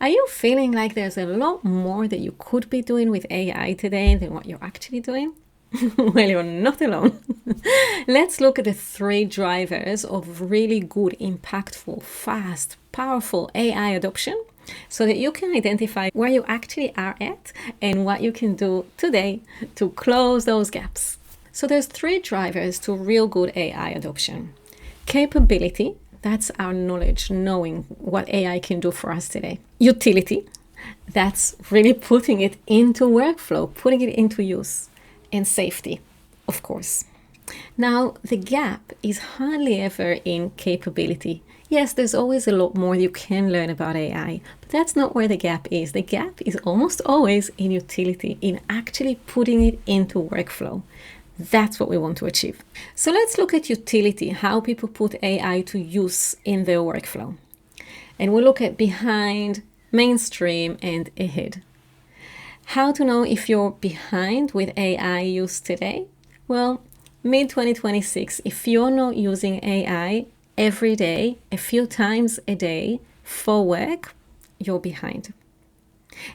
Are you feeling like there's a lot more that you could be doing with AI today than what you're actually doing? Well, you're not alone. Let's look at the 3 drivers of really good, impactful, fast, powerful AI adoption so that you can identify where you actually are at and what you can do today to close those gaps. So there's 3 drivers to real good AI adoption. Capability, that's our knowledge, knowing what AI can do for us today. Utility, that's really putting it into workflow, putting it into use. And safety, of course. Now, the gap is hardly ever in capability. Yes, there's always a lot more you can learn about AI, but that's not where the gap is. The gap is almost always in utility, in actually putting it into workflow. That's what we want to achieve. So let's look at utility, how people put AI to use in their workflow. And we'll look at behind, mainstream, and ahead. How to know if you're behind with AI use today? Well, mid-2026, if you're not using AI every day, a few times a day for work, you're behind.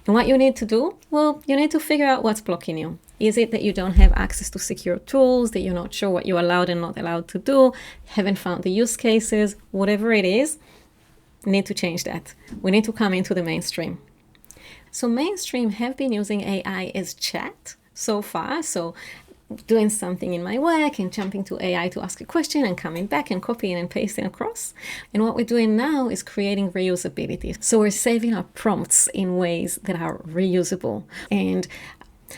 And what you need to do? Well, you need to figure out what's blocking you. Is it that you don't have access to secure tools, that you're not sure what you're allowed and not allowed to do, haven't found the use cases, whatever it is, need to change that. We need to come into the mainstream. So mainstream have been using AI as chat so far. So doing something in my work and jumping to AI to ask a question and coming back and copying and pasting across. And what we're doing now is creating reusability. So we're saving our prompts in ways that are reusable. And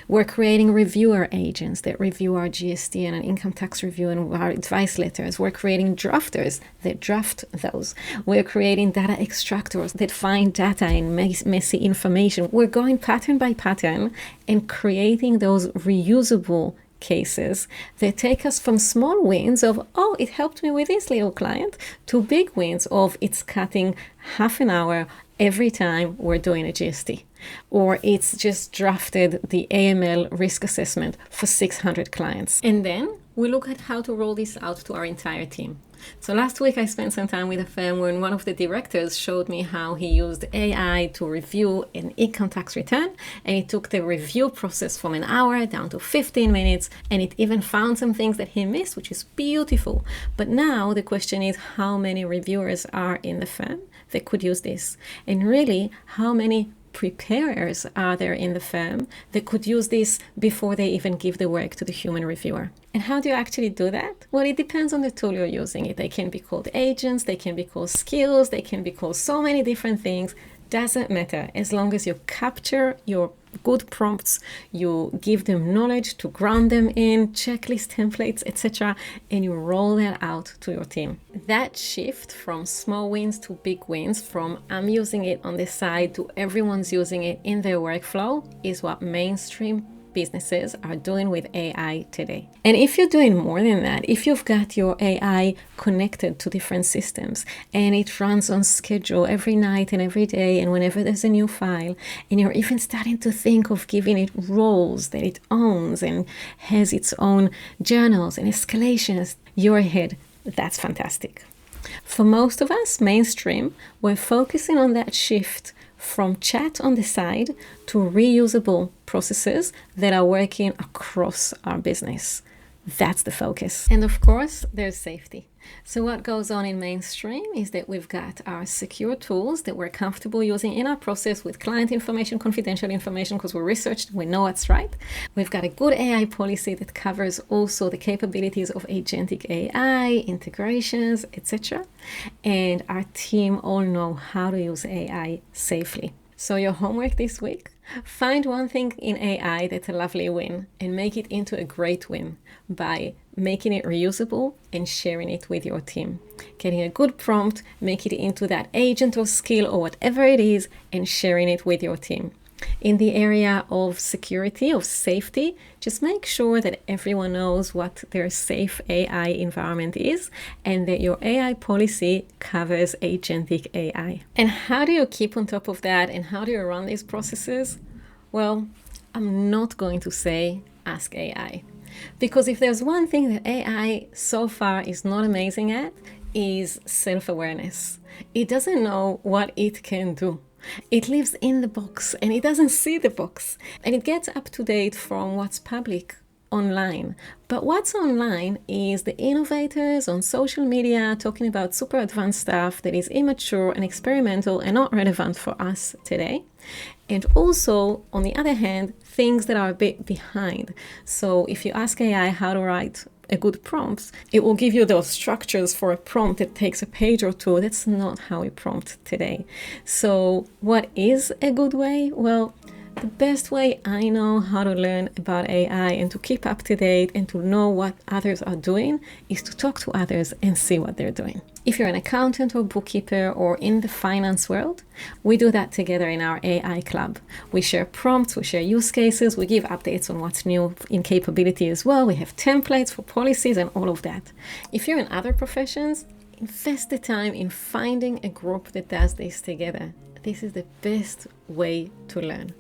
we're creating reviewer agents that review our GST and an income tax review and our advice letters. We're creating drafters that draft those. We're creating data extractors that find data and messy information. We're going pattern by pattern and creating those reusable cases that take us from small wins of, oh, it helped me with this little client, to big wins of it's cutting half an hour every time we're doing a GST. Or it's just drafted the AML risk assessment for 600 clients. And then we look at how to roll this out to our entire team. So last week I spent some time with a firm where one of the directors showed me how he used AI to review an income tax return, and it took the review process from an hour down to 15 minutes, and it even found some things that he missed, which is beautiful. But now the question is, how many reviewers are in the firm that could use this? And really, how many preparers are there in the firm that could use this before they even give the work to the human reviewer? And how do you actually do that? Well, it depends on the tool you're using. They can be called agents, they can be called skills, they can be called so many different things. Doesn't matter, as long as you capture your good prompts, you give them knowledge to ground them in, checklist templates, etc., and you roll that out to your team. That shift from small wins to big wins, from I'm using it on the side to everyone's using it in their workflow, is what mainstream businesses are doing with AI today. And if you're doing more than that, if you've got your AI connected to different systems and it runs on schedule every night and every day and whenever there's a new file, and you're even starting to think of giving it roles that it owns and has its own journals and escalations, you're ahead. That's fantastic. For most of us, mainstream, we're focusing on that shift from chat on the side to reusable processes that are working across our business. That's the focus. And of course, there's safety. So what goes on in mainstream is that we've got our secure tools that we're comfortable using in our process with client information, confidential information, because we're researched, we know what's right. We've got a good AI policy that covers also the capabilities of agentic AI, integrations, etc. And our team all know how to use AI safely. So your homework this week, find one thing in AI that's a lovely win and make it into a great win by making it reusable and sharing it with your team. Getting a good prompt, make it into that agent or skill or whatever it is, and sharing it with your team. In the area of security, of safety, just make sure that everyone knows what their safe AI environment is and that your AI policy covers agentic AI. And how do you keep on top of that and how do you run these processes? Well, I'm not going to say ask AI. Because if there's one thing that AI so far is not amazing at, is self-awareness. It doesn't know what it can do. It lives in the box and it doesn't see the box. And it gets up to date from what's public online. But what's online is the innovators on social media talking about super advanced stuff that is immature and experimental and not relevant for us today. And also, on the other hand, things that are a bit behind. So if you ask AI how to write a good prompt, it will give you those structures for a prompt that takes a page or two. That's not how we prompt today. So what is a good way? Well, the best way I know how to learn about AI and to keep up to date and to know what others are doing is to talk to others and see what they're doing. If you're an accountant or bookkeeper or in the finance world, we do that together in our AI club. We share prompts, we share use cases, we give updates on what's new in capability as well. We have templates for policies and all of that. If you're in other professions, invest the time in finding a group that does this together. This is the best way to learn.